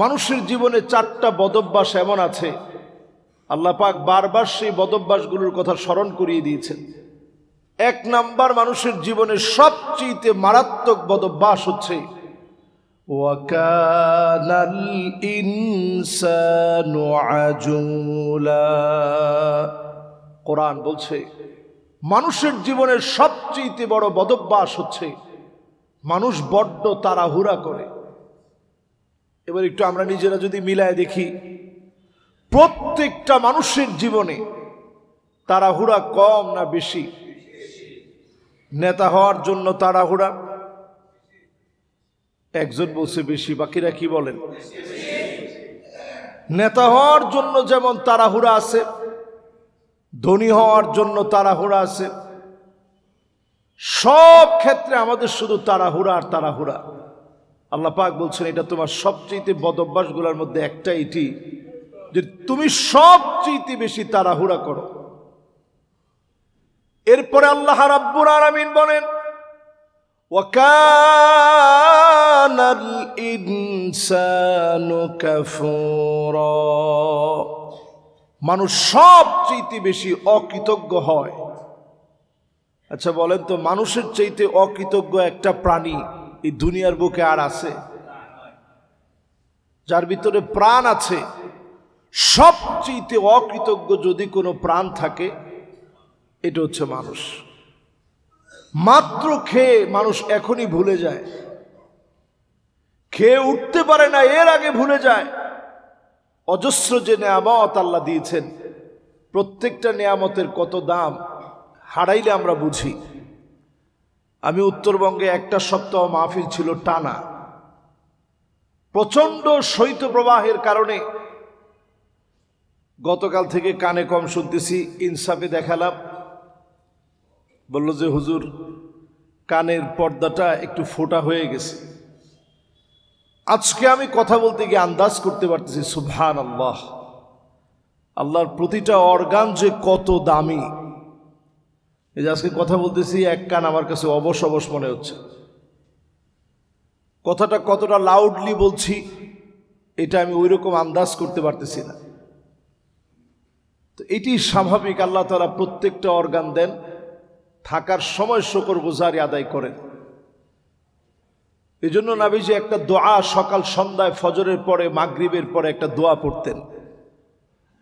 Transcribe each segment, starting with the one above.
মানুষের জীবনে 4টা বদভ্যাস এমন আছে, আল্লাহ পাক বারবার সেই বদভ্যাসগুলোর কথা স্মরণ করিয়ে দিয়েছেন। 1 নাম্বার মানুষের জীবনে সবচেয়ে মারাত্মক বদভ্যাস হচ্ছে ওয়াকানাল ইনসানু আজুলা। কোরআন বলছে মানুষের জীবনের সবচেয়ে বড় বদভ্যাস হচ্ছে মানুষ বড্ড তাড়াহুড়া করে। এবার একটু আমরা নিজেরা যদি মিলায় দেখি, প্রত্যেকটা মানুষের জীবনে তাড়াহুড়া কম না বেশি? নেতা হওয়ার জন্য তাড়াহুড়া, একজন বলছে বেশি, বাকিরা কি বলেন? নেতা হওয়ার জন্য যেমন তাড়াহুড়া আছে, ধনী হওয়ার জন্য তাড়াহুড়া আছে। সব ক্ষেত্রে আমাদের শুধু তাড়াহুড়া আর তাড়াহুড়া। আল্লাহ পাক বলছেন এটা তোমার সবচেয়ে বদভ্যাসগুলোর মধ্যে একটা, এটি যে তুমি সবচেয়ে বেশি তাড়াহুড়া করো। এরপরে আল্লাহ রাব্বুল আলামিন বলেন ওয়াকানাল ইনসানু কাফুরা। মানুষ সবচেয়ে বেশি অকৃতজ্ঞ হয়। আচ্ছা বলেন তো, মানুষের চাইতে অকৃতজ্ঞ একটা প্রাণী এই দুনিয়ার বুকে আর আছে? যার ভিতরে প্রাণ আছে, সবচেয়ে অকৃতজ্ঞ যদি কোনো প্রাণ থাকে এটা হচ্ছে মানুষ। মাত্র খেয়ে মানুষ এখনই ভুলে যায়, খেয়ে উঠতে পারে না এর আগে ভুলে যায় অজস্র যে নেয়ামত আল্লাহ দিয়েছেন, প্রত্যেকটা নেয়ামতের কত দাম হারাইলে আমরা বুঝি। আমি উত্তরবঙ্গে একটা সপ্তাহ মাহফিল ছিল টানা, প্রচন্ড শৈত্যপ্রবাহের কারণে গতকাল থেকে কানে কম শুনতেছি। ইনসাফে দেখালাম, বলল যে হুজুর কানের পর্দাটা একটু ফোটা হয়ে গেছে। আজকে আমি কথা বলতে গিয়ে আন্দাজ করতে পারতেছি সুবহানাল্লাহ, আল্লাহর প্রতিটা অর্গান যে কত দামি। এই যে আজকে কথা বলতেছি, এক কান আমার কাছে অবশ অবশ মনে হচ্ছে। কথাটা কতটা লাউডলি বলছি এটা আমি ওই রকম আন্দাজ করতে পারতেছি না। তো এটি স্বাভাবিক, আল্লাহ তাআলা প্রত্যেকটা অর্গান দেন, থাকার সময় শুকরগুজারি আদায় করেন। এই জন্য নবীজি একটা দোয়া সকাল সন্ধ্যায় ফজরের পরে মাগরিবের পরে একটা দোয়া পড়তেন,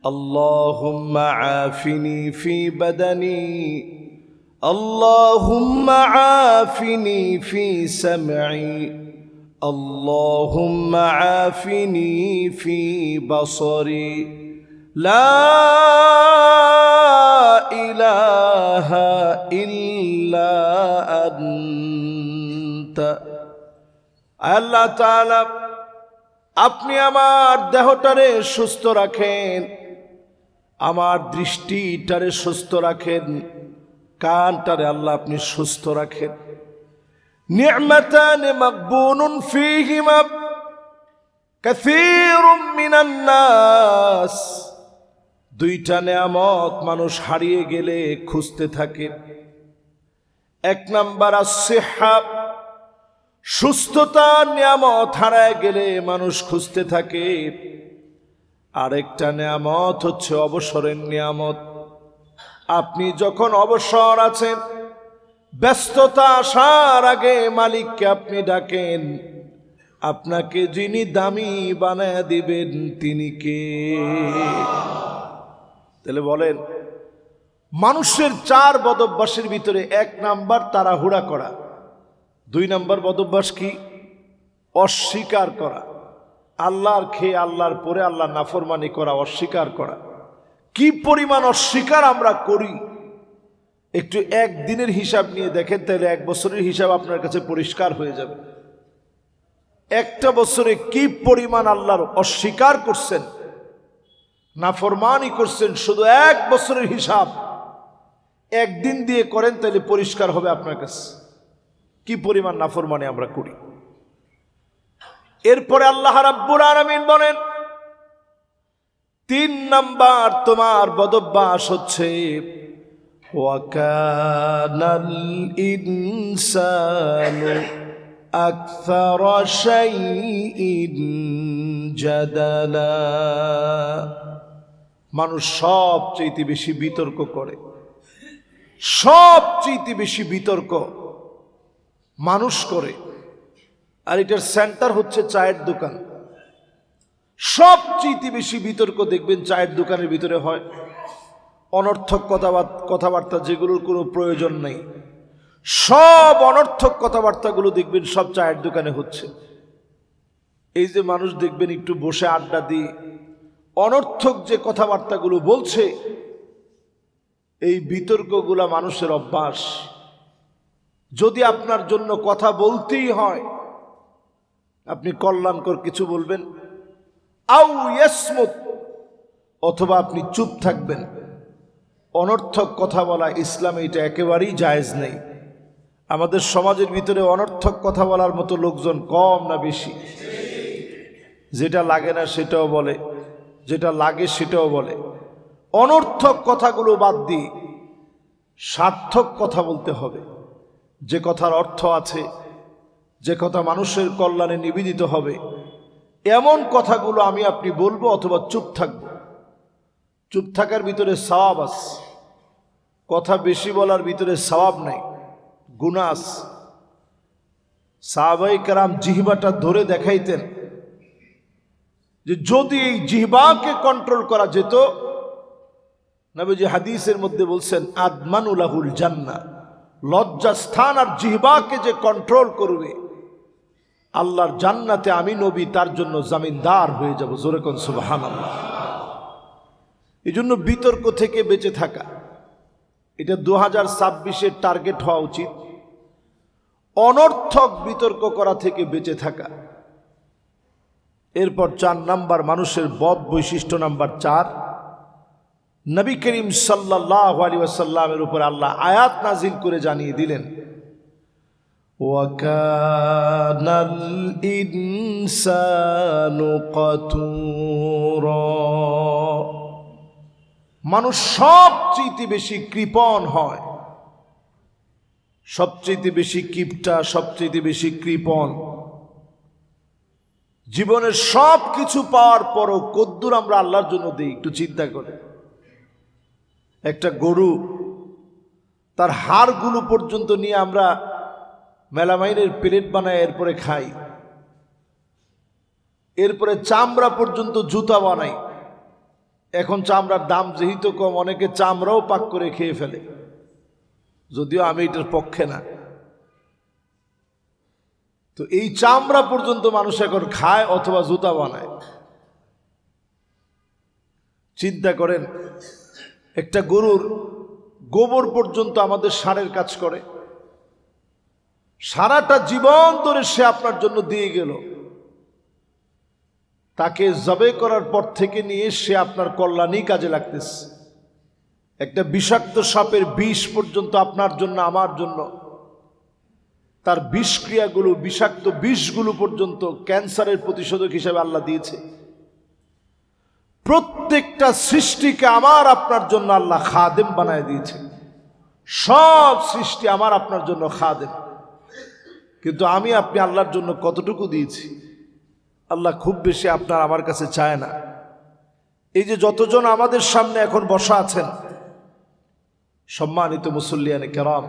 আল্লাহুম্মা আফিনি ফি বাদানি, আল্লাহুম্মা আফিনি ফি সামঈ, আল্লাহুম্মা আফিনি ফি বাসরি, লা ইলাহা ইল্লা আনতা। আল্লাহ তাআলা আপনি আমার দেহটারে সুস্থ রাখেন, আমার দৃষ্টিটারে সুস্থ রাখেন, কানটারে আল্লাহ আপনি সুস্থ রাখেন। নি'মাতান মাগবুনুন ফীহিমা কাসীরুম মিনান নাস। দুইটা নেয়ামত মানুষ হারিয়ে গেলে খুঁজতে থাকে। 1 নাম্বার আস-সিহহা, সুস্থতার নিয়ামত হারায় গেলে মানুষ খুঁজতে থাকে। আরেকটা নিয়ামত হচ্ছে অবসরের নিয়ামত। আপনি যখন অবসর আছেন, ব্যস্ততা আসার আগে মালিককে আপনি ডাকেন, আপনাকে যিনি দামি বানায় দিবেন তিনি কে? তাহলে বলেন, মানুষের 4 বদভ্যাসের ভিতরে 1 নাম্বার তাড়াহুড়া করা। 2 নাম্বার বদভ্যাস কি? অস্বীকার করা। আল্লাহর খেয়ে আল্লাহর পরে আল্লাহর নাফরমানি করা, অস্বীকার করা। কি পরিমাণ অস্বীকার আমরা করি একটু একদিনের হিসাব নিয়ে দেখেন, তাহলে 1 বছরের হিসাব আপনার কাছে পরিষ্কার হয়ে যাবে। একটা বছরে কি পরিমাণ আল্লাহর অস্বীকার করছেন, নাফরমানি করছেন, শুধু 1 বছরের হিসাব একদিন দিয়ে করেন, তাহলে পরিষ্কার হবে আপনার কাছে কি পরিমাণ নাফরমানি আমরা করি। এরপরে আল্লাহ রাব্বুল আলামিন বলেন 3 নাম্বার তোমার বদভ্যাস হচ্ছে ওয়াকানাল ইনসানু أكثر شيء جدلا মানুষ সবচেয়ে বেশি বিতর্ক করে, সবচেয়ে বেশি বিতর্ক মানুষ করে। আর এটার সেন্টার হচ্ছে চায়ের দোকান। সবচেয়ে বেশি বিতর্ক দেখবেন চায়ের দোকানের ভিতরে হয়। অনর্থক কথাবার্তা যেগুলোর কোনো প্রয়োজন নেই, সব অনর্থক কথাবার্তাগুলো দেখবেন সব চায়ের দোকানে হচ্ছে। এই যে মানুষ দেখবেন একটু বসে আড্ডা দিয়ে অনর্থক যে কথাবার্তাগুলো বলছে, এই বিতর্কগুলা মানুষের অভ্যাস। যদি আপনার জন্য কথা বলতেই হয়, আপনি কল্যাণকর কিছু বলবেন, আউ ইয়াসমুত, অথবা আপনি চুপ থাকবেন। অনর্থক কথা বলা ইসলামে এটা একেবারেই জায়েজ নেই। আমাদের সমাজের ভিতরে অনর্থক কথা বলার মতো লোকজন কম না বেশি? যেটা লাগে না সেটাও বলে, যেটা লাগে সেটাও বলে। অনর্থক কথাগুলো বাদ দিয়ে সার্থক কথা বলতে হবে। যে কথার অর্থ আছে, যে কথা মানুষের কল্যাণে নিবেদিত হবে, এমন কথাগুলো আমি আপনি বলবো অথবা চুপ থাকবো। চুপ থাকার ভিতরে সওয়াব আছে, কথা বেশি বলার ভিতরে সওয়াব নাই, গুনাহ আছে। সাহাবায়ে কেরাম জিহ্বাটা ধরে দেখাইতেন যে যদি এই জিহ্বাকে কন্ট্রোল করা যেত, নবীজি হাদিসের মধ্যে বলছেন আদমানুলাহুল জান্নাহ, লজ্জাস্থান আর জিহ্বাকে যে কন্ট্রোল করবে, আল্লাহর জান্নাতে আমি নবী তার জন্য জামিনদার হয়ে যাব। জোরে কোন সুবহানাল্লাহ। এই জন্য বিতর্ক থেকে বেঁচে থাকা, এটা 2026-এর টার্গেট হওয়া উচিত। অনর্থক বিতর্ক করা থেকে বেঁচে থাকা। এরপর 4 নাম্বার মানুষের বদ বৈশিষ্ট্য নাম্বার 4, নবী করিম সাল্লাল্লাহু আলাইহি ওয়াসাল্লামের উপর আল্লাহ আয়াত নাজিল করে জানিয়ে দিলেন, ওয়াকানাল ইনসানু কাতুরা। মানুষ সবচেয়ে বেশি কৃপণ হয়, সবচেয়ে বেশি কিপটা, সবচেয়ে বেশি কৃপণ। জীবনের সব কিছু পাওয়ার পরও কদ্দুর আমরা আল্লাহর জন্য দিই, একটু চিন্তা করে। একটা গরু, তার হাড়গুলো পর্যন্ত নিয়ে আমরা মেলামাইনের প্লেট বানাই, এরপরে খাই। এরপরে চামড়া পর্যন্ত জুতা বানাই। এখন চামড়ার দাম যেহেতু কম, অনেকে চামড়াও পাক করে খেয়ে ফেলে, যদিও আমি এটার পক্ষে না। তো এই চামড়া পর্যন্ত মানুষ এখন খায় অথবা জুতা বানায়। চিন্তা করেন, একটা গরুর গোবর পর্যন্ত আমাদের সারের কাজ করে। সারাটা জীবন ধরে সে আপনার জন্য দিয়ে গেল, তাকে জবে করার পর থেকে নিয়ে সে আপনার কল্যাণই কাজে লাগতেছে। একটা বিষাক্ত সাপের বিষ পর্যন্ত আপনার জন্য, আমার জন্য, তার বিষক্রিয়াগুলো, বিষাক্ত বিষগুলো পর্যন্ত ক্যান্সারের প্রতিষেধক হিসেবে আল্লাহ দিয়েছে। প্রত্যেকটা সৃষ্টিকে আমার আপনার জন্য আল্লাহ খাদেম বানায় দিয়েছে। সব সৃষ্টি আমার আপনার জন্য খাদেম। কিন্তু আমি আপনি আল্লাহর জন্য কতটুকু দিয়েছি? আল্লাহ খুব বেশি আপনার আমার কাছে চায় না। এই যে যতজন আমাদের সামনে এখন বসা আছেন, সম্মানিত মুসল্লিয়ানে কেরাম,